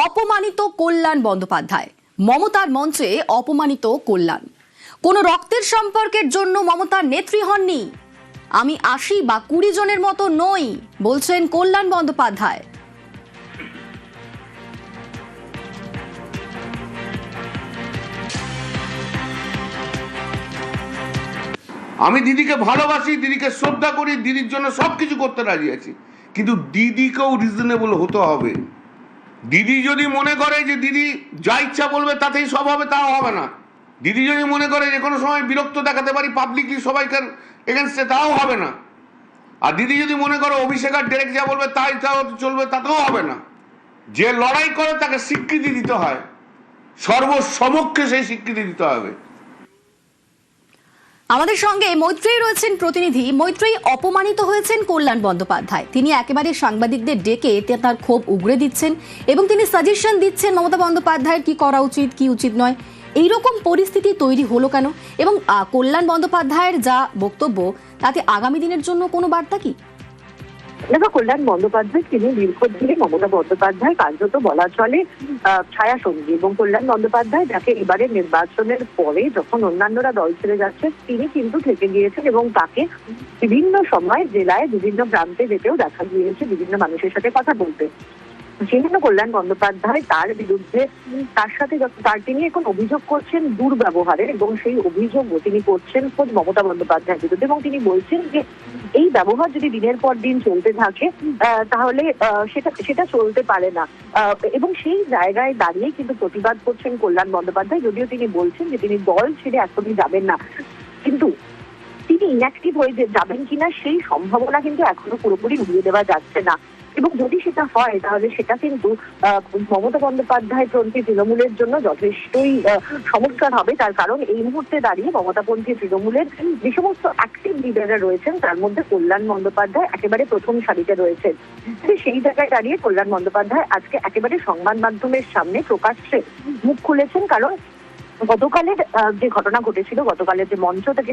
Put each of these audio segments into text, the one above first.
অপমানিত কল্যাণ বন্দ্যোপাধ্যায়। মমতার মঞ্চে অপমানিত কল্যাণ। কোনো রক্তের সম্পর্কের জন্য মমতার নেত্রী হননি। আমি ৮০ বা ২০ জনের মতো নই বলছেন কল্যাণ বন্দ্যোপাধ্যায়। আমি দিদিকে ভালোবাসি, দিদিকে শ্রদ্ধা করি, দিদির জন্য সবকিছু করতে রাজি আছি, কিন্তু দিদিকেও রিজনেবল হতে হবে। দিদি যদি মনে করে যে দিদি যা ইচ্ছা বলবে তাতেই সব হবে, তাও হবে না। দিদি যদি মনে করে যে কোনো সময় বিরক্ত দেখাতে পারি পাবলিকলি সবাইকার এগেনস্টে, তাও হবে না। আর দিদি যদি মনে করে অভিষেক আর ডেরেক যা বলবে তাই তাও চলবে, তাতেও হবে না। যে লড়াই করে তাকে স্বীকৃতি দিতে হয়, সর্বসমক্ষে সেই স্বীকৃতি দিতে হবে। আমাদের সঙ্গে মৈত্রেয়ী রয়েছেন প্রতিনিধি। মৈত্রেয়ী, অপমানিত হয়েছেন কল্যাণ বন্দ্যোপাধ্যায়। তিনি একেবারে সাংবাদিকদের ডেকে তার ক্ষোভ উগরে দিচ্ছেন এবং তিনি সাজেশন দিচ্ছেন মমতা বন্দ্যোপাধ্যায়ের কি করা উচিত, কি উচিত নয়। এইরকম পরিস্থিতি তৈরি হলো কেন, এবং কল্যাণ বন্দ্যোপাধ্যায়ের যা বক্তব্য তাতে আগামী দিনের জন্য কোনো বার্তা কি? দেখো, কল্যাণ বন্দ্যোপাধ্যায় তিনি দীর্ঘদিনে মমতা বন্দ্যোপাধ্যায় কার্যত বলা চলে ছায়া সঙ্গী, এবং কল্যাণ বন্দ্যোপাধ্যায় যাকে এবারে নির্বাচনের পরে যখন অন্যান্যরা দল ছেড়ে যাচ্ছে তিনি কিন্তু থেকে গিয়েছেন, এবং তাকে বিভিন্ন সময় জেলায় বিভিন্ন প্রান্তে যেতেও দেখা গিয়েছে, বিভিন্ন মানুষের সাথে কথা বলতে। সেজন্য কল্যাণ বন্দ্যোপাধ্যায় তার বিরুদ্ধে তিনি এখন অভিযোগ করছেন দুর্ব্যবহারের, এবং সেই অভিযোগ তিনি করছেন খোদ মমতা বন্দ্যোপাধ্যায়ের বিরুদ্ধে, এবং তিনি বলছেন যে এই ব্যবহার যদি দিনের পর দিন চলতে থাকে তাহলে সেটা চলতে পারে না, এবং সেই জায়গায় দাঁড়িয়ে কিন্তু প্রতিবাদ করছেন কল্যাণ বন্দ্যোপাধ্যায়। যদিও তিনি বলছেন যে তিনি দল ছেড়ে এখনই যাবেন না, কিন্তু তিনি ইনঅ্যাক্টিভ হয়ে যাবেন কিনা সেই সম্ভাবনা কিন্তু এখনো পুরোপুরি উড়িয়ে দেওয়া যাচ্ছে না। এবং যদি সেটা হয় তাহলে সেটা কিন্তু মমতা বন্দ্যোপাধ্যায়পন্থী তৃণমূলের জন্য যথেষ্টই সমস্যার হবে। তার কারণ এই মুহূর্তে দাঁড়িয়ে মমতাপন্থী তৃণমূলের যে সমস্ত অ্যাক্টিভ লিডাররা রয়েছেন তার মধ্যে কল্যাণ বন্দ্যোপাধ্যায় একেবারে প্রথম সারিতে রয়েছেন। সেই জায়গায় দাঁড়িয়ে কল্যাণ বন্দ্যোপাধ্যায় আজকে একেবারে সংবাদ মাধ্যমের সামনে প্রকাশ্যে মুখ খুলেছেন, কারণ গতকালের যে ঘটনা ঘটেছিল, গতকালের যে মঞ্চ থেকে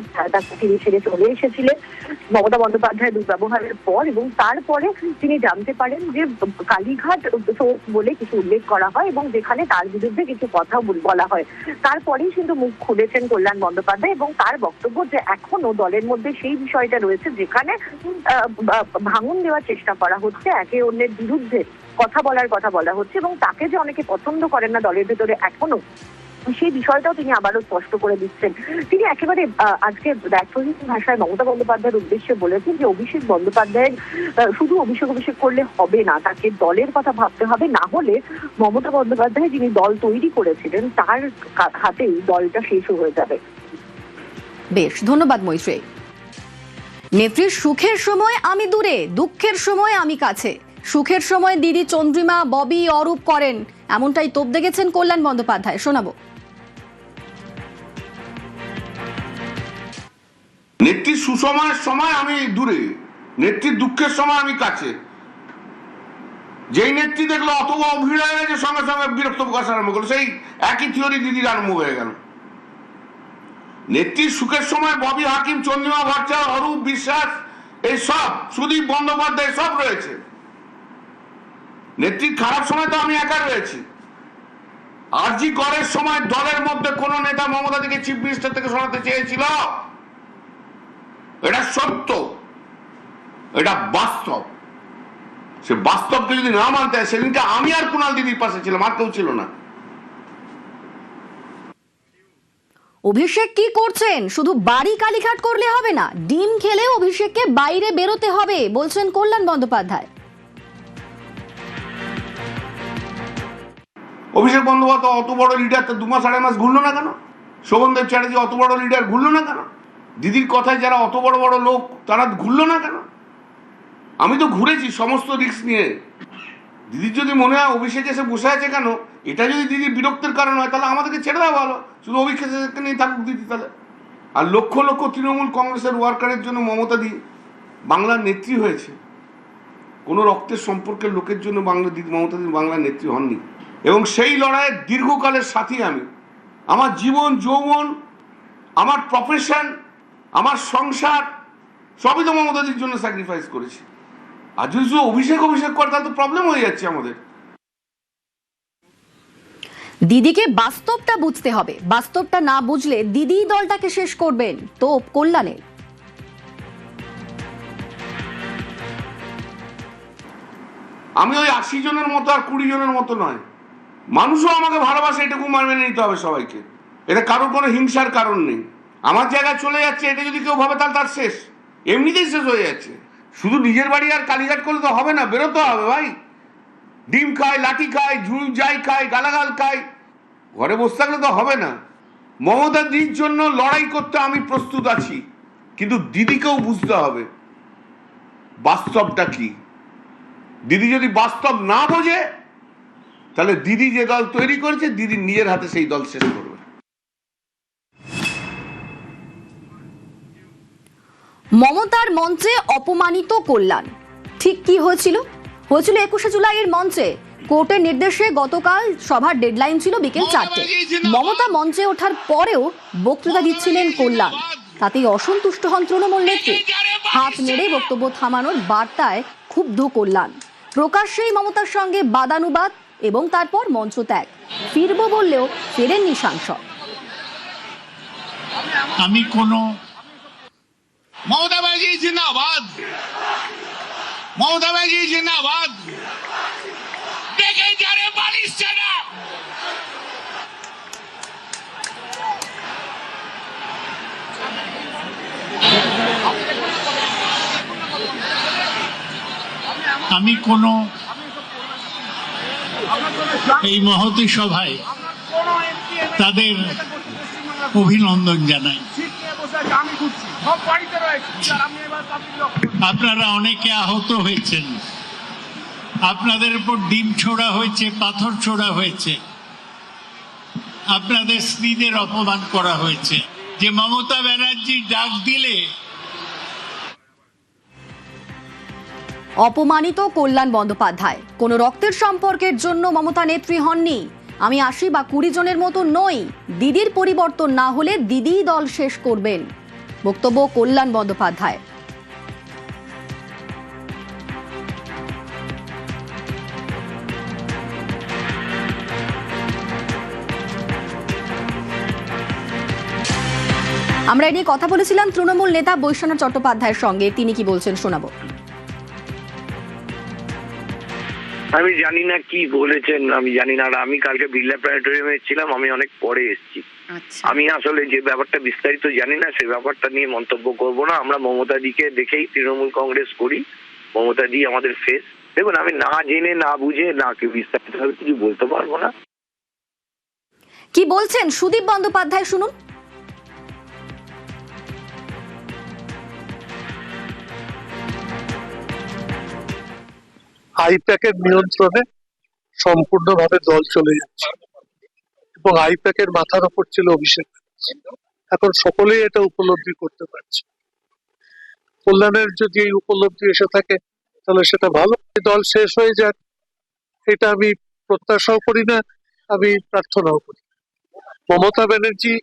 তিনি ছেড়ে চলে এসেছিলেন মমতা বন্দ্যোপাধ্যায় দুর্ব্যবহারের পর, এবং তারপরে তিনি জানতে পারেন যে কালীঘাট বলে কিছু উল্লেখ করা হয় এবং যেখানে তার বিরুদ্ধে কিছু কথা বলা হয়। তারপরেই কিন্তু মুখ খুলেছেন কল্যাণ বন্দ্যোপাধ্যায়, এবং তার বক্তব্য যে এখনো দলের মধ্যে সেই বিষয়টা রয়েছে যেখানে ভাঙন দেওয়ার চেষ্টা করা হচ্ছে, একে অন্যের বিরুদ্ধে কথা বলা হচ্ছে, এবং তাকে যে অনেকে পছন্দ করেন না দলের ভেতরে এখনো, সেই বিষয়টাও তিনি আবারও স্পষ্ট করে দিচ্ছেন। তিনি একেবারে আজকে ব্যর্থহীন ভাষায় মমতা বন্দ্যোপাধ্যায়ের উদ্দেশ্যে বলেছেন যে অভিষেক বন্দ্যোপাধ্যায়ের শুধু অভিষেক করলে হবে না, তাকে দলের কথা ভাবতে হবে, না হলে মমতা বন্দ্যোপাধ্যায় যিনি দল তৈরি করেছিলেন তার হাতেই দলটা শেষ হয়ে যাবে। বেশ, ধন্যবাদ মৈত্রেয়ী। নেত্রীর সুখের সময় আমি দূরে, দুঃখের সময় আমি কাছে। সুখের সময় দিদি চন্দ্রিমা, ববি, অরূপ করেন, এমনটাই তোপ দেখেছেন কল্যাণ বন্দ্যোপাধ্যায়। শোনাবো। নেত্রীর সুসময়ের সময় আমি দূরে, নেত্রীর দুঃখের সময় আমি কাছে। যেই নেত্রী দেখলো অত ভিড় হয়ে গেছে সঙ্গে সঙ্গে বিরক্ত প্রকাশ আরম্ভ করলো, সেই একই থিওরি দিদির আরম্ভ হয়ে গেল। নেত্রীর সুখের সময় ববি হাকিম, চন্দ্রিমা ভট্টাচার্য, অরূপ বিশ্বাস, এই সব, সুদীপ বন্দ্যোপাধ্যায় সব রয়েছে। নেত্রীর খারাপ সময় তো আমি একা রয়েছি। আরজি করের সময় দলের মধ্যে কোন নেতা মমতা দিকে চিফ মিনিস্টার থেকে সরাতে চেয়েছিল? এটা সত্য, এটা বাস্তব। সে বাস্তবকে যদি না মানতে হয়, সেদিনকে আমি আর কুণাল দিদির পাশে ছিলাম, আর কেউ ছিল না। অভিষেক কি করছেন? শুধু বাড়ি কালীঘাট করলে হবে না, ডিম খেলে অভিষেককে বাইরে বেরোতে হবে বলছেন কল্যাণ বন্দ্যোপাধ্যায়। অভিষেক বন্দ্যোপাধ্যায় অত বড় লিডার, তো 2 মাস 2.5 মাস ঘুরলো না কেন? শোভনদেব চ্যাটার্জি অত বড় লিডার, ঘুরলো না কেন? দিদির কথায় যারা অত বড় বড় লোক তারা ঘুরলো না কেন? আমি তো ঘুরেছি সমস্ত রিস্ক নিয়ে। দিদির যদি মনে হয় অভিষেক এসে বসে আছে কেন, এটা যদি দিদির বিরক্তির কারণ হয় তাহলে আমাদেরকে ছেড়ে দেওয়া ভালো, শুধু অভিষেক নিয়ে থাকুক দিদি তাহলে। আর লক্ষ লক্ষ তৃণমূল কংগ্রেসের ওয়ার্কারের জন্য মমতা দি বাংলার নেত্রী হয়েছে। কোনো রক্তের সম্পর্কের লোকের জন্য মমতা দি বাংলার নেত্রী হননি, এবং সেই লড়াইয়ের দীর্ঘকালের সাথী আমি। আমার জীবন যৌবন, আমার প্রফেশন, আমার সংসার সবই তো মমতাদির জন্য স্যাক্রিফাইস করেছি। আর যদি অভিষেক করে তাহলে তো প্রবলেম হয়ে যাচ্ছে আমাদের। দিদিকে বাস্তবটা বুঝতে হবে, বাস্তবটা না বুঝলে দিদি দলটাকে শেষ করবেন, তোপ কল্যাণের। আমি ওই 80 জনের মতো আর 20 জনের মতো নয়, মানুষও আমাকে ভালোবাসে, এটুকু মেনে নিতে হবে সবাইকে। এটা কারোর কোনো হিংসার কারণ নেই। আমার জায়গায় চলে যাচ্ছে এটা যদি কেউ ভাবে তাহলে তার শেষ, এমনিতেই শেষ হয়ে যাচ্ছে। শুধু নিজের বাড়ি আর কালীঘাট করলে তো হবে না, বেরোতে হবে ভাই। ডিম খায়, লাঠি খায়, ঝুল যাই খায়, গালাগাল খায়, ঘরে বসে থাকলে তো হবে না। মমতা দিদির জন্য লড়াই করতে আমি প্রস্তুত আছি, কিন্তু দিদিকেও বুঝতে হবে বাস্তবটা কি। দিদি যদি বাস্তব না বোঝে তাহলে দিদি যে দল তৈরি করেছে দিদি নিজের হাতে সেই দল শেষ করবে। মমতার মঞ্চে অপমানিত কল্যাণ, ঠিক কি হয়েছিল? 21শে জুলাইয়ের মঞ্চে কোর্টের নির্দেশে গতকাল সভার ডেডলাইন ছিল বিকেল 4টে। মমতা মঞ্চে ওঠার পরেও বক্তৃতা দিচ্ছিলেন কল্যাণ, তাতেই অসন্তুষ্ট হন তৃণমূল নেত্রী। হাত নেড়ে বক্তব্য থামানোর বার্তায় ক্ষুব্ধ কল্যাণ, প্রকাশ্যেই মমতার সঙ্গে বাদানুবাদ এবং তারপর মঞ্চ ত্যাগ। ফিরবো বললেও ফেরেননি সাংসদ। আমি কোনো মমতা ব্যানার্জি জিন্দাবাদ, মমতা ব্যানার্জি জিন্দাবাদ, দেখে যারে বালিশ না। আমি কোনো এই মহতী সভায় তাদের অভিনন্দন জানাই। আপনারা অনেকে আহত হয়েছেন, আপনাদের উপর ডিম ছোড়া হয়েছে, পাথর ছোড়া হয়েছে, আপনাদের স্ত্রীদের অপমান করা হয়েছে। যে মমতা ব্যানার্জি ডাক দিলে অপমানিত কল্যাণ বন্দ্যোপাধ্যায়, কোনো রক্তের সম্পর্কের জন্য মমতা নেত্রী হননি। আমি 80 বা 20 জনের মতো নই, দিদির পরিবর্তন না হলে দিদি দল শেষ করবেন, বক্তব্য কল্যাণ বন্দ্যোপাধ্যায়। আমরা এ নিয়ে কথা বলেছিলাম তৃণমূল নেতা বৈশ্বনাথ চট্টোপাধ্যায়ের সঙ্গে, তিনি কি বলছেন শোনাবো। আমি জানি না কি বলেছেন, আমি জানি না। আর আমি কালকে বিড়লা প্ল্যানেটোরিয়ামে ছিলাম, আমি অনেক পরে এসেছি। আমি আসলে যে ব্যাপারটা বিস্তারিত জানি না, সে ব্যাপারটা নিয়ে মন্তব্য করব না। আমরা মমতা দিকে দেখেই তৃণমূল কংগ্রেস করি, মমতা দি আমাদের ফেস। দেখুন, আমি না জেনে না বুঝে না বিস্তারিত ভাবে কিছু বলতে পারবো না। কি বলছেন সুদীপ বন্দ্যোপাধ্যায়, শুনুন। আইপ্যাকের নিয়ন্ত্রণে সম্পূর্ণভাবে দল চলে যাচ্ছে এবং আইপ্যাকের মাথার উপর ছিল অভিষেক। এখন সকলেই এটা উপলব্ধি করতে পারছে। কল্যাণের যদি এই উপলব্ধি এসে থাকে তাহলে সেটা ভালো। দল শেষ হয়ে যাক এটা আমি প্রত্যাশাও করি না, আমি প্রার্থনাও করি। মমতা ব্যানার্জি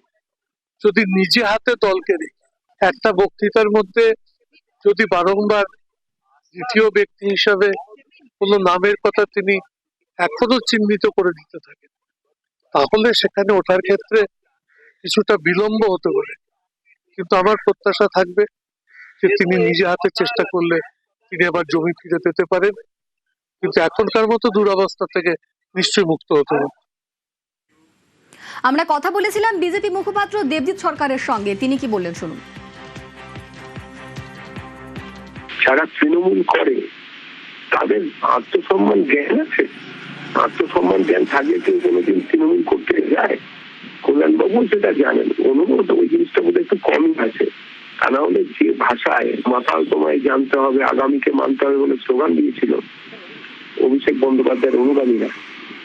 যদি নিজে হাতে দলকে রেখে একটা বক্তৃতার মধ্যে যদি বারংবার দ্বিতীয় ব্যক্তি হিসাবে কোন নামের কথা তিনি এখনো চিহ্নিত করে দিতে থাকেন, তাহলে সেখানে ওঠার ক্ষেত্রে কিছুটা বিলম্ব হতে পারে। কিন্তু আমার প্রত্যাশা থাকবে যে তিনি নিজে হাতে চেষ্টা করলে তিনি আবার জমি ফিরে পেতে পারেন, কিন্তু এখনকার মতো দুরবস্থা থেকে নিশ্চয়ই মুক্ত হতে হবে। আমরা কথা বলেছিলাম বিজেপি মুখপাত্র দেবজিৎ সরকারের সঙ্গে, তিনি কি বললেন শুনুন। যারা তৃণমূল করে তাদের আত্মসম্মান জ্ঞান আছে, আত্মসম্মান জ্ঞান থাকলে কেউ কোনোদিন তৃণমূল করতে যায়? কল্যাণবাবু সেটা জানেন, অনুভূত ওই জিনিসটা বোধহয় একটু কমই আছে। তা না হলে যে ভাষায় মাতাল তোমায় জানতে হবে, আগামীকে মানতে হবে বলে স্লোগান দিয়েছিল অভিষেক বন্দ্যোপাধ্যায়ের অনুগামীরা,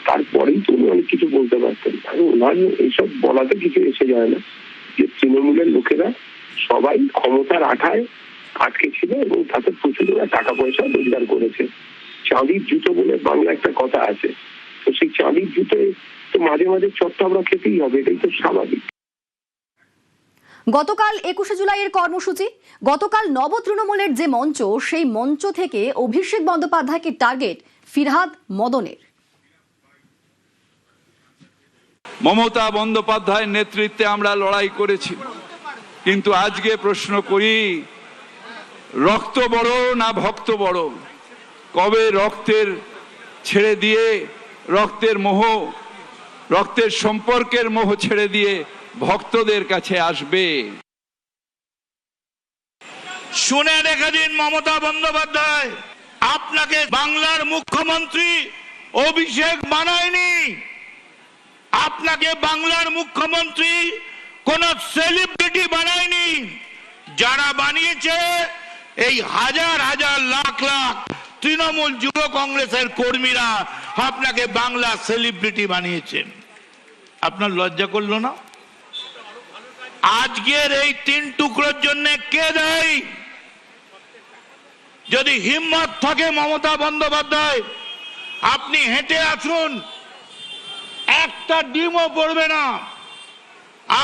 তারপরেই তুমি অনেক কিছু বলতে পারতেন। ওনার এইসব বলাতে কিছু এসে যায় না যে তৃণমূলের লোকেরা সবাই ক্ষমতার আঠায় আটকে ছিল এবং তাতে প্রচুর টাকা পয়সা রোজগার করেছে। চাঁদির জুতো বলে বাংলা একটা কথা আছে, তো সেই চাঁদির জুতোয় তো মাঝে মাঝে চট্ট আমরা খেতেই হবে, এটাই তো স্বাভাবিক। গতকাল 21শে জুলাইয়ের কর্মসূচি, গতকাল নব তৃণমূলের যে মঞ্চ, সেই মঞ্চ থেকে অভিষেক বন্দ্যোপাধ্যায়কে টার্গেট ফিরহাদ মদনের। মমতা বন্দ্যোপাধ্যায়ের নেতৃত্বে আমরা লড়াই করেছি, কিন্তু আজকে প্রশ্ন করি, রক্ত বড় না ভক্ত বড়? কবে রক্তের ছেড়ে দিয়ে, রক্তের মোহ, রক্তের সম্পর্কের মোহ ছেড়ে দিয়ে ভক্তদের কাছে আসবে? শুনে রেখে দিন মমতা বন্দ্যোপাধ্যায়, আপনাকে বাংলার মুখ্যমন্ত্রী অভিষেক বানায়নি। আপনাকে বাংলার মুখ্যমন্ত্রী কোন সেলিব্রিটি বানায়নি। যারা বানিয়েছে এই হাজার হাজার লাখ লাখ তৃণমূল যুব কংগ্রেসের কর্মীরা আপনাকে বাংলা সেলিব্রিটি বানিয়েছেন। আপনার লজ্জা করলো না? আজকের এই 3 টুকরোর জন্য কে দায়ী? যদি হিম্মত থাকে মমতা বন্দ্যোপাধ্যায়, আপনি হেঁটে আসুন, একটা ডিমও পড়বে না।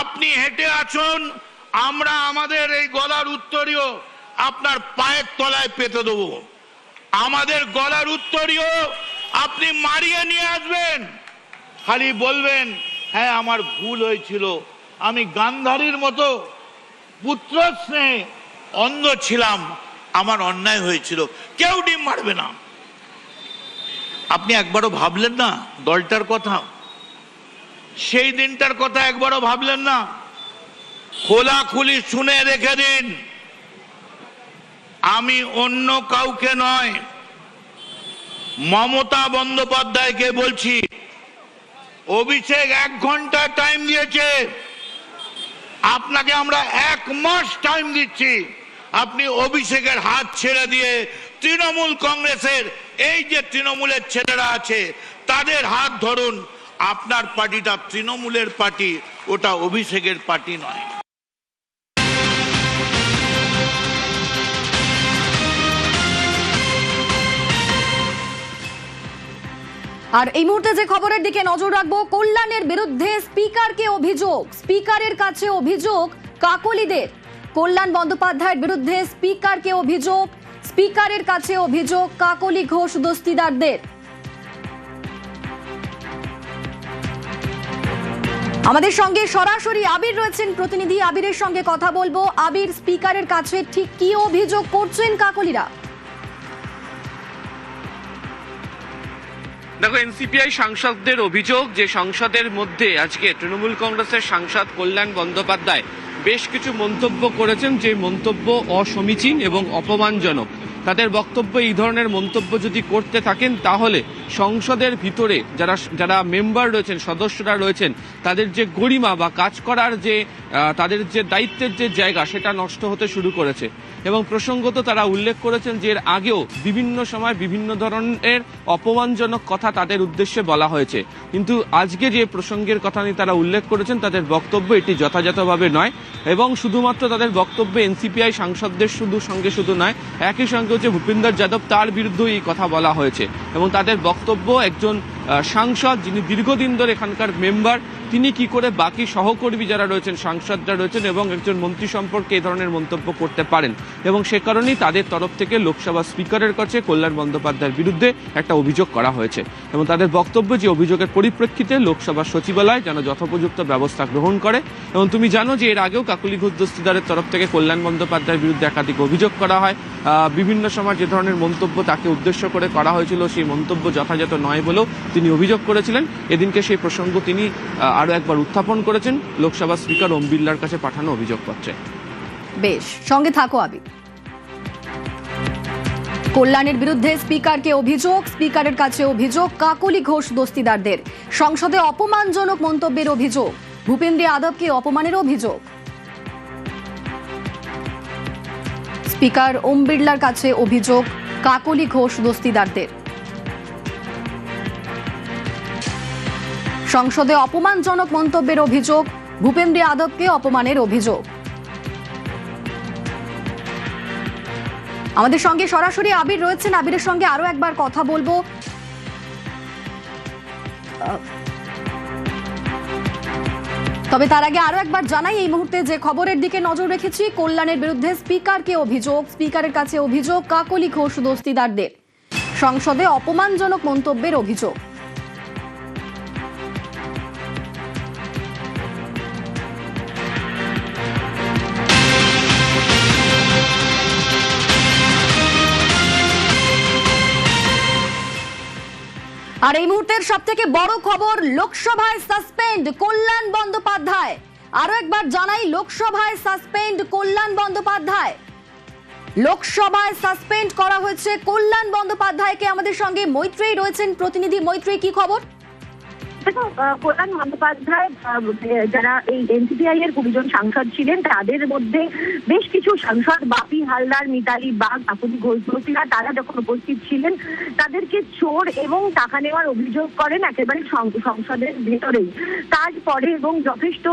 আপনি হেঁটে আসুন, আমরা আমাদের এই গলার উত্তরীয় আপনার পায়ের তলায় পেতে দেবো। আমাদের গলার উত্তরীয় আপনি মারিয়ে নিয়ে আসবেন, খালি বলবেন হ্যাঁ আমার ভুল হয়েছিল, আমি গান্ধারীর মতো পুত্র স্নেহে অন্ধ ছিলাম, আমার অন্যায় হয়েছিল। কেউ ডিম মারবে না। আপনি একবারও ভাবলেন না দলটার কথা? সেই দিনটার কথা একবারও ভাবলেন না? খোলাখুলি শুনে রেখে দিন, আমি অন্য কাউকে নয়, মমতা বন্দ্যোপাধ্যায়কে বলছি। অভিষেক 1 ঘন্টা টাইম দিয়েছে, আপনাকে আমরা 1 মাস টাইম দিচ্ছি। আপনি অভিষেকের হাত ছেড়ে দিয়ে তৃণমূল কংগ্রেসের এই যে তৃণমূলের ছেলেরা আছে তাদের হাত ধরুন। আপনার পার্টিটা তৃণমূলের পার্টি, ওটা অভিষেকের পার্টি নয়। আর এই মুহূর্তে যে খবরের দিকে নজর রাখবো, কল্যাণের বিরুদ্ধে স্পিকারকে অভিযোগ, স্পিকারের কাছে অভিযোগ কাকলিদের। কল্যাণ বন্দ্যোপাধ্যায়ের বিরুদ্ধে স্পিকারকে অভিযোগ, স্পিকারের কাছে অভিযোগ কাকলি ঘোষ দস্তিদারদের। আমাদের সঙ্গে সরাসরি আবির রয়েছেন প্রতিনিধি, আবিরের সঙ্গে কথা বলবো। আবির, স্পিকারের কাছে ঠিক কি অভিযোগ করছেন কাকলিরা? দেখো, এনসিপিআই সাংসদদের অভিযোগ যে সংসদের মধ্যে আজকে তৃণমূল কংগ্রেসের সাংসদ কল্যাণ বন্দ্যোপাধ্যায় বেশ কিছু মন্তব্য করেছেন, যে মন্তব্য অসমীচীন এবং অপমানজনক। তাদের বক্তব্য, এই ধরনের মন্তব্য যদি করতে থাকেন তাহলে সংসদের ভিতরে যারা মেম্বার রয়েছেন, সদস্যরা রয়েছেন, তাদের যে গরিমা বা কাজ করার যে তাদের যে দায়িত্বের যে জায়গা সেটা নষ্ট হতে শুরু করেছে। এবং প্রসঙ্গত তারা উল্লেখ করেছেন যে এর আগেও বিভিন্ন সময় বিভিন্ন ধরনের অপমানজনক কথা তাদের উদ্দেশ্যে বলা হয়েছে, কিন্তু আজকে যে প্রসঙ্গের কথা নিয়ে তারা উল্লেখ করেছেন তাদের বক্তব্য এটি যথাযথভাবে নয়। এবং শুধুমাত্র তাদের বক্তব্যে এনসিপিআই সাংসদদের সঙ্গে শুধু নয়, একই সঙ্গে হচ্ছে ভূপেন্দর যাদব, তার বিরুদ্ধেও এই কথা বলা হয়েছে। এবং তাদের বক্তব্য, একজন সাংসদ যিনি দীর্ঘদিন ধরে এখানকার মেম্বার, তিনি কি করে বাকি সহকর্মী যারা রয়েছেন, সাংসদরা রয়েছেন এবং একজন মন্ত্রী সম্পর্কে এই ধরনের মন্তব্য করতে পারেন। এবং সে কারণেই তাদের তরফ থেকে লোকসভা স্পিকারের কাছে কল্যাণ বন্দ্যোপাধ্যায়ের বিরুদ্ধে একটা অভিযোগ করা হয়েছে। এবং তাদের বক্তব্য, যে অভিযোগের পরিপ্রেক্ষিতে লোকসভা সচিবালয় যেন যথোপযুক্ত ব্যবস্থা গ্রহণ করে। এবং তুমি জানো যে এর আগেও কাকলি ঘোষ দস্তিদারের তরফ থেকে কল্যাণ বন্দ্যোপাধ্যায়ের বিরুদ্ধে একাধিক অভিযোগ করা হয়। বিভিন্ন সময় যে ধরনের মন্তব্য তাকে উদ্দেশ্য করে করা হয়েছিল, সেই মন্তব্য যথাযথ নয় বলেও তিনি অভিযোগ করেছিলেন। এদিনকে সেই প্রসঙ্গ তিনি আরো একবার উত্থাপন করেছেন লোকসভা স্পিকার ওম বিড়লার কাছে পাঠানো অভিযোগপত্রে। বেশ, সঙ্গে থাকো আবির। কল্যাণের বিরুদ্ধে স্পিকারকে অভিযোগ, স্পিকারের কাছে অভিযোগ কাকলি ঘোষ দস্তিদারদের। সংসদে অপমানজনক মন্তব্যের অভিযোগ, ভূপেন্দ্র যাদবকে অপমানের অভিযোগ। স্পিকার ওম বিড়লার কাছে অভিযোগ কাকলি ঘোষ দস্তিদারদের। সংসদে অপমানজনক মন্তব্যের অভিযোগ, ভূপেন্দ্র যাদবকে অপমানের অভিযোগ। আমাদের সঙ্গে সরাসরি আবির রয়েছেন, আবিরের সঙ্গে আরো একবার কথা বলবো। তবে তার আগে আরো একবার জানাই, এই মুহূর্তে যে খবরের দিকে নজর রেখেছি, কল্যাণের বিরুদ্ধে স্পিকারকে অভিযোগ, স্পিকারের কাছে অভিযোগ কাকলি ঘোষ দস্তিদারদের। সংসদে অপমানজনক মন্তব্যের অভিযোগ। আর এই মুহূর্তের সবথেকে বড় খবর, লোকসভায় সাসপেন্ড কল্যাণ বন্দ্যোপাধ্যায়। আরো একবার জানাই, লোকসভায় সাসপেন্ড কল্যাণ বন্দ্যোপাধ্যায়। লোকসভায় সাসপেন্ড করা হয়েছে কল্যাণ বন্দ্যোপাধ্যায়কে। আমাদের সঙ্গে মৈত্রেয়ী রয়েছেন প্রতিনিধি। মৈত্রেয়ী, কি খবর? দেখো, কল্যাণ বন্দ্যোপাধ্যায় যারা এই এনসিপিআই এর 20 জন সাংসদ ছিলেন, তাদের মধ্যে বেশ কিছু সাংসদ বাপি হালদার, মিতালি বাগ, কাকুলি ঘোষরা, তারা যখন উপস্থিত ছিলেন তাদেরকে চোর এবং টাকা নেওয়ার অভিযোগ করেন একেবারে সংসদের ভেতরেই। তারপরে এবং যথেষ্ট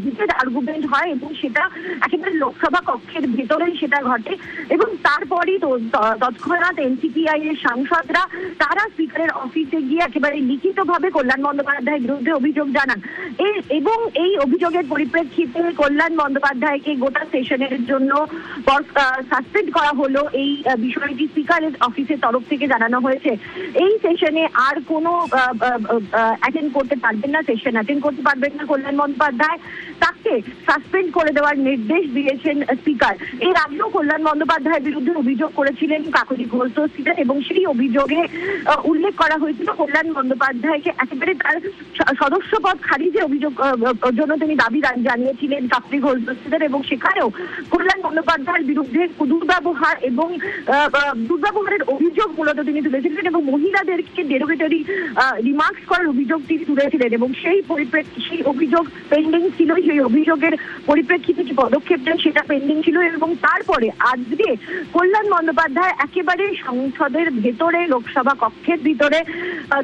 হিটেড আর্গুমেন্ট হয় এবং সেটা একেবারে লোকসভা কক্ষের ভেতরেই সেটা ঘটে। এবং তারপরেই তৎক্ষণাৎ এনসিপিআই এর সাংসদরা তারা স্পিকারের অফিসে গিয়ে একেবারে লিখিতভাবে কল্যাণ বন্দ্যোপাধ্যায়ের বিরুদ্ধে অভিযোগ জানান। এবং এই অভিযোগের পরিপ্রেক্ষিতে কল্যাণ বন্দ্যোপাধ্যায়কে গোটা সেশনের জন্য সাসপেন্ড করা হলো। এই বিষয়টি স্পিকারের অফিসের তরফ থেকে জানানো হয়েছে। এই সেশনে আর কোনো অ্যাটেন্ড করতে পারবেন না, সেশন অ্যাটেন্ড করতে পারবেন না কল্যাণ বন্দ্যোপাধ্যায়। তাকে সাসপেন্ড করে দেওয়ার নির্দেশ দিয়েছেন স্পিকার। এর আগেও কল্যাণ বন্দ্যোপাধ্যায়ের বিরুদ্ধে অভিযোগ করেছিলেন কাকলি ঘোষ এবং সেই অভিযোগে উল্লেখ করা হয়েছিল কল্যাণ বন্দ্যোপাধ্যায়কে একেবারে তার সদস্য পদ খারিজের অভিযোগ জন্য তিনি দাবি জানিয়েছিলেন কাকলি ঘোষ এবং সেখানেও কল্যাণ বন্দ্যোপাধ্যায়ের বিরুদ্ধে দুর্ব্যবহার এবং দুর্ব্যবহারের অভিযোগ মূলত তিনি তুলেছিলেন এবং মহিলাদেরকে ডেরোগেটরি রিমার্কস করার অভিযোগ তিনি তুলেছিলেন। এবং সেই অভিযোগ পেন্ডিং ছিল, সেই অভিযোগের পরিপ্রেক্ষিতে যে পদক্ষেপ দেন সেটা পেন্ডিং ছিল। এবং তারপরে আজকে কল্যাণ বন্দ্যোপাধ্যায় একেবারে সংসদের ভেতরে, লোকসভা কক্ষের ভিতরে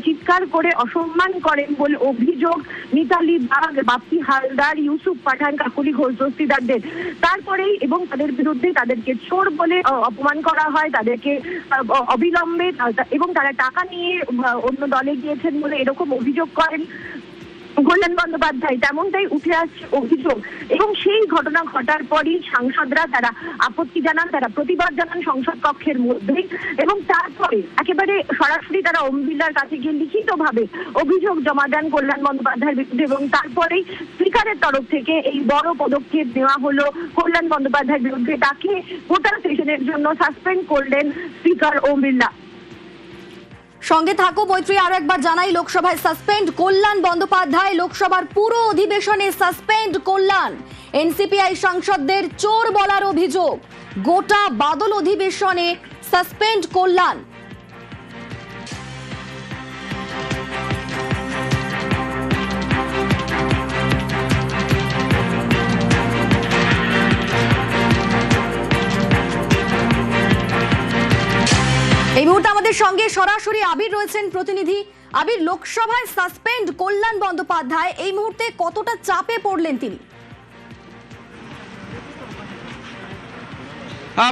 চিৎকার করে অসম্মান করেন বলে অভিযোগ মিতালি বাগ, বাপি হালদার, ইউসুফ পাঠান, কাকুলি ঘোষ দস্তিদারদের। তারপরেই এবং তাদের বিরুদ্ধে তাদেরকে চোর বলে অপমান করা হয়, তাদেরকে অবিলম্বে এবং তারা টাকা নিয়ে অন্য দলে গিয়েছেন বলে এরকম অভিযোগ করেন কল্যাণ বন্দ্যোপাধ্যায়। তেমনটাই উঠে আসছে অভিযোগ। এবং সেই ঘটনা ঘটার পরই সাংসদরা তারা আপত্তি জানান, তারা প্রতিবাদ জানান সংসদ কক্ষের মধ্যেই। এবং তারপরে একেবারে সরাসরি তারা ওম বিড়লার কাছে গিয়ে লিখিতভাবে অভিযোগ জমা দেন কল্যাণ বন্দ্যোপাধ্যায়ের বিরুদ্ধে। এবং তারপরেই স্পিকারের তরফ থেকে এই বড় পদক্ষেপ নেওয়া হলো কল্যাণ বন্দ্যোপাধ্যায়ের বিরুদ্ধে। তাকে গোটা সেশনের জন্য সাসপেন্ড করলেন স্পিকার ওম বিড়লা। সঙ্গে থাকো মৈত্রী। আরো একবার জানাই, লোকসভায় সাসপেন্ড কল্যাণ বন্দ্যোপাধ্যায়। লোকসভার পুরো অধিবেশনে সাসপেন্ড কল্যাণ। এনসিপিআই সাংসদদের চোর বলার অভিযোগ। গোটা বাদল অধিবেশনে সাসপেন্ড কল্যাণ। এই মুহূর্তে আমাদের সঙ্গে সরাসরি আবির রয়েছেন প্রতিনিধি। আবির, লোকসভায় সাসপেন্ড কল্যাণ বন্দ্যোপাধ্যায়, এই মুহূর্তে কতটা চাপে পড়লেন তিনি?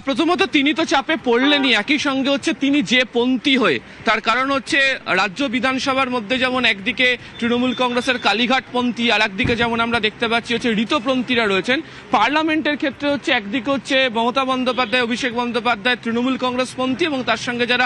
প্রথমত তিনি তো চাপে পড়লেনই, একই সঙ্গে হচ্ছে তিনি যে পন্থী হয়ে, তার কারণ হচ্ছে রাজ্য বিধানসভার মধ্যে যেমন একদিকে তৃণমূল কংগ্রেসের কালীঘাট পন্থী, আর একদিকে যেমন আমরা দেখতে পাচ্ছি হচ্ছে ঋতপন্থীরা রয়েছেন। পার্লামেন্টের ক্ষেত্রে হচ্ছে একদিকে হচ্ছে মমতা বন্দ্যোপাধ্যায়, অভিষেক বন্দ্যোপাধ্যায় তৃণমূল কংগ্রেস পন্থী, এবং তার সঙ্গে যারা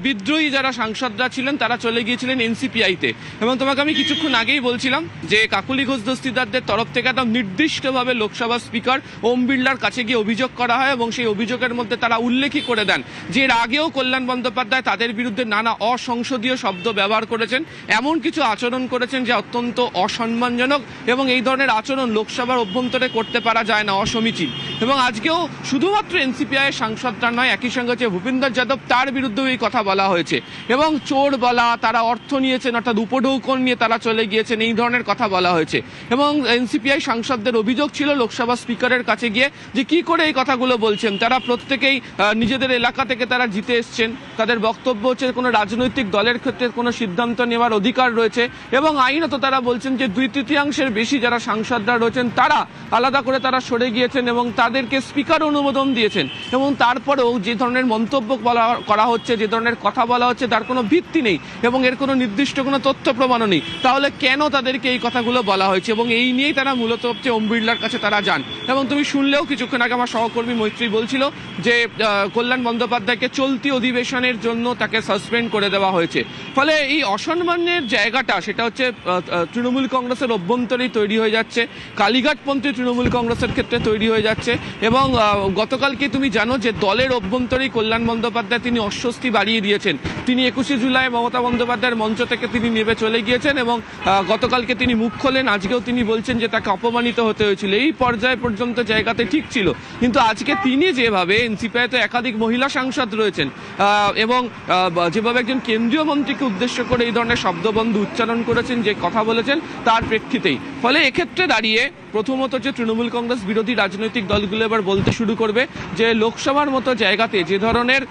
বিদ্রোহী যারা সাংসদরা ছিলেন তারা চলে গিয়েছিলেন এনসিপিআইতে। এবং তোমাকে আমি কিছুক্ষণ আগেই বলছিলাম যে কাকুলি ঘোষ দস্তিদারদের তরফ থেকে একদম নির্দিষ্টভাবে লোকসভা স্পিকার ওম বিড়লার কাছে গিয়ে অভিযোগ করা হয় এবং সেই অভিযোগের মধ্যে তারা উল্লেখই করে দেন যে এর আগেও কল্যাণ বন্দ্যোপাধ্যায় তাদের বিরুদ্ধে নানা অসংসদীয় শব্দ ব্যবহার করেছেন, এমন কিছু আচরণ করেছেন যে অত্যন্ত অসম্মানজনক, এবং এই ধরনের আচরণ লোকসভার অভ্যন্তরে করতে পারা যায় না, অসমীচীন। এবং আজকেও শুধুমাত্র এনসিপিআই সাংসদরা নয়, একই সঙ্গে হচ্ছে ভূপেন্দর যাদব, তার বিরুদ্ধেও এই কথা বলা হয়েছে। এবং চোর বলা, তারা অর্থ নিয়েছেন অর্থাৎ উপঢৌকন নিয়ে তারা চলে গিয়েছেন, এই ধরনের কথা বলা হয়েছে। এবং এনসিপিআই সাংসদদের অভিযোগ ছিল লোকসভা স্পিকারের কাছে গিয়ে যে কি করে এই কথাগুলো বলছেন। তারা প্রত্যেকেই নিজেদের এলাকা থেকে তারা জিতে এসছেন, তাদের বক্তব্য হচ্ছে কোনো রাজনৈতিক দলের ক্ষেত্রে কোনো সিদ্ধান্ত নেওয়ার অধিকার রয়েছে, এবং আইনত তারা বলছেন যে 2/3 বেশি যারা সাংসদরা রয়েছেন তারা আলাদা করে তারা সরে গিয়েছেন এবং তাদেরকে স্পিকার অনুমোদন দিয়েছেন। এবং তারপরেও যে ধরনের মন্তব্য করা হচ্ছে, যে ধরনের কথা বলা হচ্ছে, তার কোনো ভিত্তি নেই এবং এর কোনো নির্দিষ্ট কোনো তথ্য প্রমাণও নেই। তাহলে কেন তাদেরকে এই কথাগুলো বলা হয়েছে? এবং এই নিয়েই তারা মূলত হচ্ছে ওম বিড়লার কাছে তারা যান। এবং তুমি শুনলেও কিছুক্ষণ আগে আমার সহকর্মী মৈত্রী বলছিল হয়েছিল যে কল্যাণ বন্দ্যোপাধ্যায়কে চলতি অধিবেশনের জন্য তাকে সাসপেন্ড করে দেওয়া হয়েছে। ফলে এই অসম্মানের জায়গাটা সেটা হচ্ছে তৃণমূল কংগ্রেসের অভ্যন্তরেই তৈরি হয়ে যাচ্ছে, কালীঘাটপন্থী তৃণমূল কংগ্রেসের ক্ষেত্রে তৈরি হয়ে যাচ্ছে। এবং গতকালকে তুমি জানো যে দলের অভ্যন্তরেই কল্যাণ বন্দ্যোপাধ্যায় তিনি অস্বস্তি বাড়িয়ে দিয়েছেন। তিনি 21শে জুলাই মমতা বন্দ্যোপাধ্যায়ের মঞ্চ থেকে তিনি নেমে চলে গিয়েছেন এবং গতকালকে তিনি মুখ খোলেন, আজকেও তিনি বলছেন যে তাকে অপমানিত হতে হয়েছিল। এই পর্যায় পর্যন্ত জায়গাতে ঠিক ছিল, কিন্তু আজকে তিনি যেভাবে এনসিপিআই তো একাধিক মহিলা সাংসদ রয়েছেন এবং যেভাবে একজন কেন্দ্রীয় মন্ত্রীকে উদ্দেশ্য করে এই ধরনের শব্দবন্ধ উচ্চারণ করেছেন, যে কথা বলেছেন, তার প্রেক্ষিতেই ফলে এক্ষেত্রে দাঁড়িয়ে প্রথমত যে তৃণমূল কংগ্রেস বিরোধী রাজনৈতিক দলগুলো এবার বলতে শুরু করবে যে লোকসভার মতো জায়গাতে যে ধরনের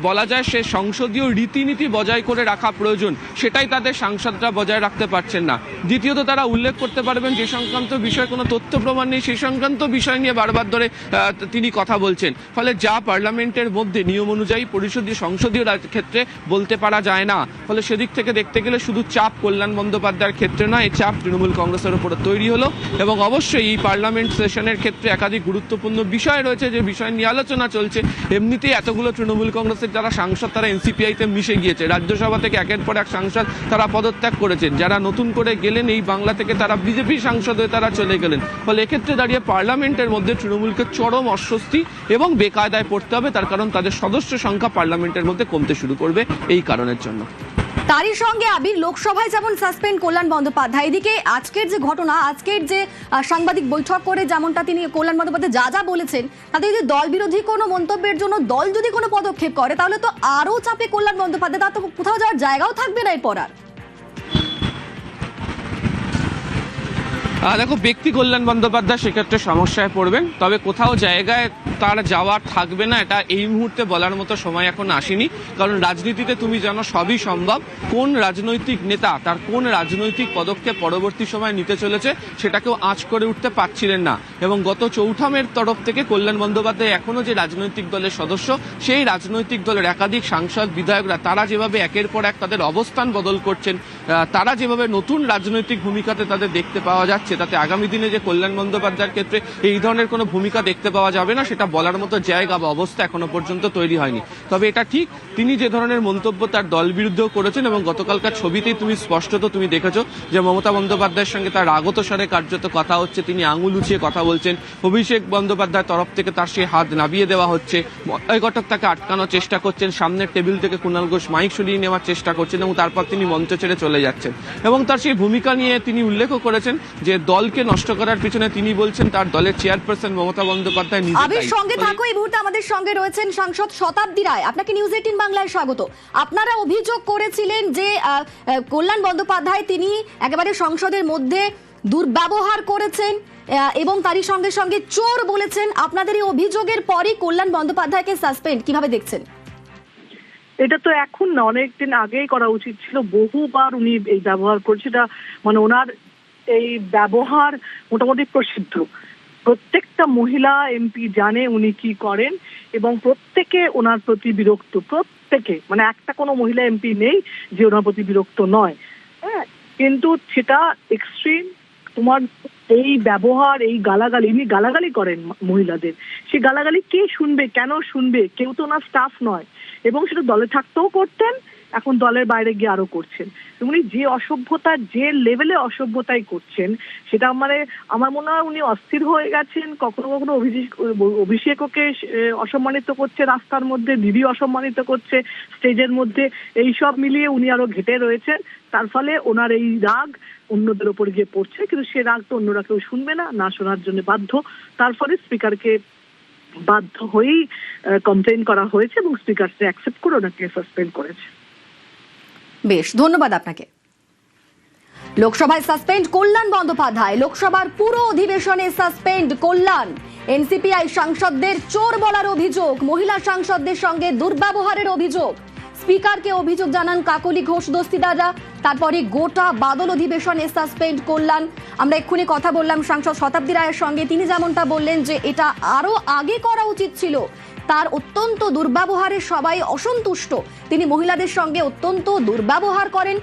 বলা যায় সে সংসদীয় রীতিনীতি বজায় করে রাখা প্রয়োজন, সেটাই তাদের সাংসদরা বজায় রাখতে পারছেন না। দ্বিতীয়ত তারা উল্লেখ করতে পারবেন যে সংক্রান্ত বিষয়ে কোনো তথ্য প্রমাণ নেই, সেই সংক্রান্ত বিষয় নিয়ে বারবার ধরে তিনি কথা বলছেন। ফলে যা পার্লামেন্টের মধ্যে নিয়ম অনুযায়ী পরিষদীয় সংসদীয় ক্ষেত্রে বলতে পারা যায় না, ফলে সেদিক থেকে দেখতে গেলে শুধু চাপ কল্যাণ বন্দ্যোপাধ্যায়ের ক্ষেত্রে নয়, এই চাপ তৃণমূল কংগ্রেসের উপরে তৈরি হলো। এবং অবশ্যই এই পার্লামেন্ট সেশনের ক্ষেত্রে একাধিক গুরুত্বপূর্ণ বিষয় রয়েছে যে বিষয় নিয়ে আলোচনা চলছে। এমনিতেই এতগুলো তৃণমূল কংগ্রেসের যারা সাংসদ তারা এনসিপিআইতে মিশে গিয়েছে, রাজ্যসভা থেকে একের পর এক সাংসদ তারা পদত্যাগ করেছেন, যারা নতুন করে গেলেন এই বাংলা থেকে তারা বিজেপি সাংসদ হয়ে তারা চলে গেলেন। ফলে এক্ষেত্রে দাঁড়িয়ে পার্লামেন্টের মধ্যে তৃণমূলকে চরম অস্বস্তি এবং বেকায়দায় পড়তে হবে, তার কারণ তাদের সদস্য সংখ্যা পার্লামেন্টের মধ্যে কমতে শুরু করবে এই কারণের জন্য। তারই সঙ্গে আবির লোকসভায় যেমন সাসপেন্ড কল্যাণ বন্দ্যোপাধ্যায়, এদিকে আজকের যে ঘটনা, আজকের যে সাংবাদিক বৈঠক করে যেমনটা তিনি কল্যাণ বন্দ্যোপাধ্যায় যা বলেছেন, তাতে যদি দল বিরোধী কোনো মন্তব্যের জন্য দল যদি কোনো পদক্ষেপ করে তাহলে তো আরো চাপে কল্যাণ বন্দ্যোপাধ্যায়, তার তো কোথাও যাওয়ার জায়গাও থাকবে না এরপর আর। দেখো, ব্যক্তি কল্যাণ বন্দ্যোপাধ্যায় সেক্ষেত্রে সমস্যায় পড়বেন, তবে কোথাও জায়গায় তার যাওয়ার থাকবে না এটা এই মুহূর্তে বলার মতো সময় এখন আসেনি। কারণ রাজনীতিতে তুমি জানো সবই সম্ভব, কোন রাজনৈতিক নেতা তার কোন রাজনৈতিক পদক্ষেপ পরবর্তী সময় নিতে চলেছে সেটাকেও আঁচ করে উঠতে পারছিলেন না। এবং গত চৌঠামের তরফ থেকে কল্যাণ বন্দ্যোপাধ্যায় এখনো যে রাজনৈতিক দলের সদস্য, সেই রাজনৈতিক দলের একাধিক সাংসদ বিধায়করা তারা যেভাবে একের পর এক তাদের অবস্থান বদল করছেন, তারা যেভাবে নতুন রাজনৈতিক ভূমিকাতে তাদের দেখতে পাওয়া যাচ্ছে, তাতে আগামী দিনে যে কল্যাণ বন্দ্যোপাধ্যায়ের ক্ষেত্রে এই ধরনের কোনো ভূমিকা দেখতে পাওয়া যাবে না সেটা বলার মতো জায়গা বা অবস্থা এখনো পর্যন্ত তৈরি হয়নি। তবে এটা ঠিক, তিনি যে ধরনের মন্তব্য তার দল বিরুদ্ধেও করেছেন এবং গতকালকার ছবিতেই তুমি স্পষ্টত তুমি দেখেছো যে মমতা বন্দ্যোপাধ্যায়ের সঙ্গে তার রাগত স্বরে কার্যত কথা হচ্ছে, তিনি আঙুল উঁচিয়ে কথা বলছেন, অভিষেক বন্দ্যোপাধ্যায়ের তরফ থেকে তার সেই হাত নামিয়ে দেওয়া হচ্ছে, মলয় ঘটক তাকে আটকানোর চেষ্টা করছেন, সামনের টেবিল থেকে কুণাল ঘোষ মাইক সরিয়ে নেওয়ার চেষ্টা করছেন এবং তারপর তিনি মঞ্চ ছেড়ে চলে যাচ্ছেন। এবং তার সেই ভূমিকা নিয়ে তিনি উল্লেখও করেছেন যে দলকে নষ্ট করার পিছনে তিনি বলছেন তার দলের চেয়ারপারসন মমতা বন্দ্যোপাধ্যায় নিজে। আবির সঙ্গে থাকো, এই মুহূর্তে আমাদের সঙ্গে রয়েছেন সাংসদ শতাব্দী রায়, আপনাকে নিউজ 18 বাংলায় স্বাগত। আপনারা অভিযোগ করেছিলেন যে কল্যাণ বন্দ্যোপাধ্যায় তিনি একেবারে সংসদের মধ্যে দুর্ব্যবহার করেছেন এবং তারই সঙ্গে সঙ্গে চোর বলেছেন। আপনাদের এই অভিযোগের পরই কল্যাণ বন্দ্যোপাধ্যায়কে সাসপেন্ড, কিভাবে দেখছেন? এটা তো এখন না, অনেকদিন আগেই করা উচিত ছিল। বহুবার উনি এই ব্যবহার করছে, এটা মানে ওনার এই ব্যবহার মোটামুটি প্রসিদ্ধ। প্রত্যেকটা মহিলা এমপি জানে উনি কি করেন এবং প্রত্যেকে ওনার প্রতি বিরক্ত, প্রত্যেকে, মানে একটা কোনো মহিলা এমপি নেই যে ওনার প্রতি বিরক্ত নয়। হ্যাঁ, কিন্তু সেটা এক্সট্রিম। তোমার এই ব্যবহার, এই গালাগালি, ইনি গালাগালি করেন মহিলাদের, সে গালাগালি কে শুনবে, কেন শুনবে? কেউ তো ওনার স্টাফ নয় এবং সেটা দলে থাকতেও করতেন, এখন দলের বাইরে গিয়ে আরো করছেন। উনি যে অসভ্যতা, যে লেভেলে অসভ্যতাই করছেন, সেটা মানে আমার মনে হয় উনি অস্থির হয়ে গেছেন। কখনো কখনো অভিষেককে অসম্মানিত করছে রাস্তার মধ্যে, দিদি অসম্মানিত করছে স্টেজের মধ্যে, এই সব মিলিয়ে উনি আরো ঘেটে রয়েছেন। তার ফলে ওনার এই রাগ অন্যদের ওপর গিয়ে পড়ছে, কিন্তু সে রাগ তো অন্যরা কেউ শুনবে না, না শোনার জন্য বাধ্য। তার ফলে স্পিকারকে বাধ্য হয়েই কমপ্লেন করা হয়েছে এবং স্পিকার অ্যাকসেপ্ট করে ওনাকে সাসপেন্ড করেছে। বেশ, ধন্যবাদ আপনাকে। লোকসভায় সাসপেন্ড কল্যাণ বন্দ্যোপাধ্যায়, লোকসভার পুরো অধিবেশনে সাসপেন্ড কল্যাণ। এনসিপিআই সাংসদদের চোর বলার অভিযোগ, মহিলা সাংসদদের সঙ্গে দুর্ব্যবহারের অভিযোগ, স্পিকারকে অভিযোগ জানান কাকলি ঘোষ দস্তিদাররা। তারপরে গোটা বাদল অধিবেশনে সাসপেন্ড কল্যাণ। আমরা এক্ষুনি কথা বললাম সাংসদ শতাব্দী রায়ের সঙ্গে, তিনি যেমনটা বললেন যে এটা আরো আগে করা উচিত ছিল। তার অত্যন্ত দুর্ব্যবহারে সবাই অসন্তুষ্ট, তিনি মহিলাদের সঙ্গে অত্যন্ত দুর্ব্যবহার করেন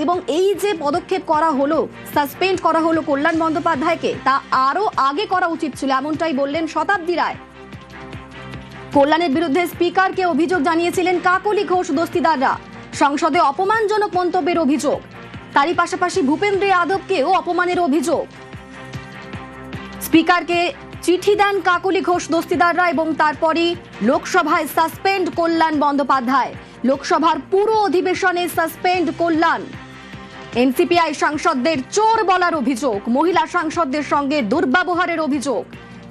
এবং এই যে পদক্ষেপ করা হলো, সাসপেন্ড করা হলো কল্যাণ বন্দ্যোপাধ্যায়কে, তা আরো আগে করা উচিত ছিল, এমনটাই বললেন শতাব্দী রায়। কল্যাণের বিরুদ্ধে স্পিকারকে অভিযোগ জানিয়েছিলেন কাকলি ঘোষ দস্তিদাররা। সংসদে অপমানজনক মন্তব্যের অভিযোগ। তারই পাশাপাশি ভূপেন্দ্র যাদবকেও অপমানের অভিযোগ। স্পিকারকে চিঠি দেন কাকলি ঘোষ দস্তিদাররা এবং তারপরই লোকসভায় সাসপেন্ড কল্যাণ বন্দ্যোপাধ্যায়। লোকসভার পুরো অধিবেশনে সাসপেন্ড কল্যাণ। এনসিপিআই সাংসদদের চোর বলার অভিযোগ, মহিলা সাংসদদের সঙ্গে দুর্ব্যবহারের অভিযোগ।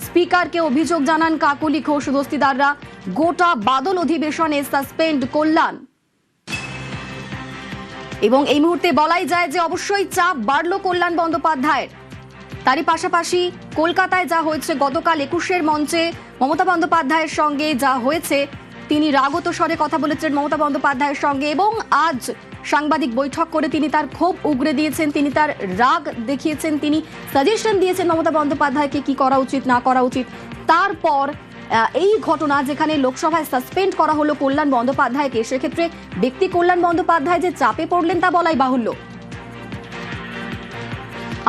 স্পিকারকে অভিযোগ জানান কাকলি ঘোষ দস্তিদাররা। গোটা বাদল অধিবেশনে সাসপেন্ড কল্যাণ। এবং এই মুহূর্তে বলাই যায় যে অবশ্যই চাপ বাড়লো কল্যাণ বন্দ্যোপাধ্যায়ের। তারই পাশাপাশি কলকাতায় যা হয়েছে গতকাল 21-এর মঞ্চে মমতা বন্দ্যোপাধ্যায়ের সঙ্গে যা হয়েছে, তিনি রাগত স্বরে কথা বলেছেন মমতা বন্দ্যোপাধ্যায়ের সঙ্গে এবং আজ সাংবাদিক বৈঠক করে তিনি তার ক্ষোভ উগরে দিয়েছেন, তিনি তার রাগ দেখিয়েছেন, তিনি সাজেশন দিয়েছেন মমতা বন্দ্যোপাধ্যায়কে কি করা উচিত না করা উচিত। তারপর এই ঘটনা যেখানে লোকসভায় সাসপেন্ড করা হলো কল্যাণ বন্দ্যোপাধ্যায়কে, সেক্ষেত্রে ব্যক্তি কল্যাণ বন্দ্যোপাধ্যায় যে চাপে পড়লেন তা বলাই বাহুল্য।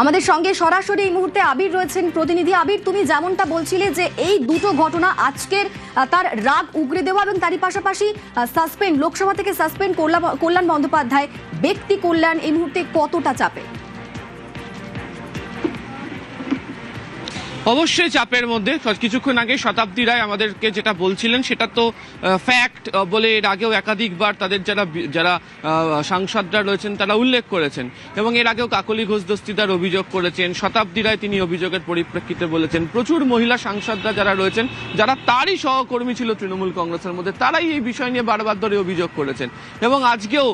আমাদের সঙ্গে সরাসরি এই মুহূর্তে আবির রয়েছেন প্রতিনিধি। আবির, তুমি যেমনটা বলছিলে যে এই দুটো ঘটনা আজকের তার রাগ উগরে দেওয়া এবং তারই পাশাপাশি সাসপেন্ড, লোকসভা থেকে সাসপেন্ড কল্যাণ বন্দ্যোপাধ্যায়, ব্যক্তি কল্যাণ এই মুহূর্তে কতটা চাপে? অবশ্যই চাপের মধ্যে। কিছুক্ষণ আগে শতাব্দী রায় আমাদেরকে যেটা বলছিলেন সেটা তো ফ্যাক্ট বলে এর আগেও একাধিকবার তাদের যারা সাংসদরা রয়েছেন তারা উল্লেখ করেছেন এবং এর আগেও কাকলি ঘোষ দস্তিদার অভিযোগ করেছেন। শতাব্দী রায় তিনি অভিযোগের পরিপ্রেক্ষিতে বলেছেন প্রচুর মহিলা সাংসদরা যারা রয়েছেন, যারা তারই সহকর্মী ছিল তৃণমূল কংগ্রেসের মধ্যে, তারাই এই বিষয় নিয়ে বারবার ধরে অভিযোগ করেছেন। এবং আজকেও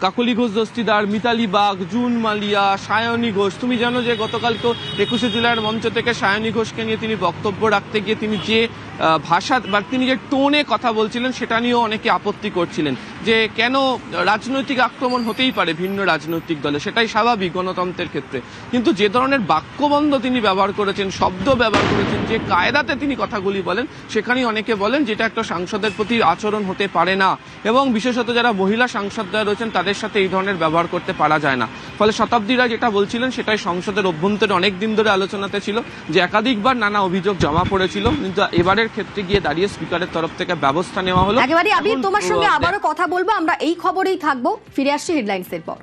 কাকলি ঘোষ দস্তিদার, মিতালি বাগ, জুন মালিয়া, সায়নী ঘোষ, তুমি জানো যে গতকালকেও 21শে জুলাইয়ের মঞ্চ থেকে সায়নী ঘোষকে নিয়ে তিনি বক্তব্য রাখতে গিয়ে তিনি যে ভাষা বা তিনি যে টোনে কথা বলছিলেন সেটা নিয়েও অনেকে আপত্তি করছিলেন যে কেন রাজনৈতিক আক্রমণ হতেই পারে ভিন্ন রাজনৈতিক দলে, সেটাই স্বাভাবিক গণতন্ত্রের ক্ষেত্রে, কিন্তু যে ধরনের বাক্যবন্ধ তিনি ব্যবহার করেছেন, শব্দ ব্যবহার করেছেন, যে কায়দাতে তিনি কথাগুলি বলেন, সেখানেই অনেকে বলেন যেটা একটা সাংসদের প্রতি আচরণ হতে পারে না এবং বিশেষত যারা মহিলা সাংসদরা রয়েছেন তাদের সাথে এই ধরনের ব্যবহার করতে পারা যায় না। ফলে শতাব্দীরা যেটা বলছিলেন সেটাই সংসদের অভ্যন্তরে অনেক দিন ধরে আলোচনাতে ছিল যে একাধিকবার নানা অভিযোগ জমা পড়েছিল, কিন্তু এবারের ক্ষেত্রে গিয়ে দাঁড়িয়ে স্পিকারের তরফ থেকে ব্যবস্থা নেওয়া হলো। একেবারে আবির, তোমার সঙ্গে আবারও কথা বলবো, আমরা এই খবরেই থাকবো, ফিরে আসছি হেডলাইন্সের পর।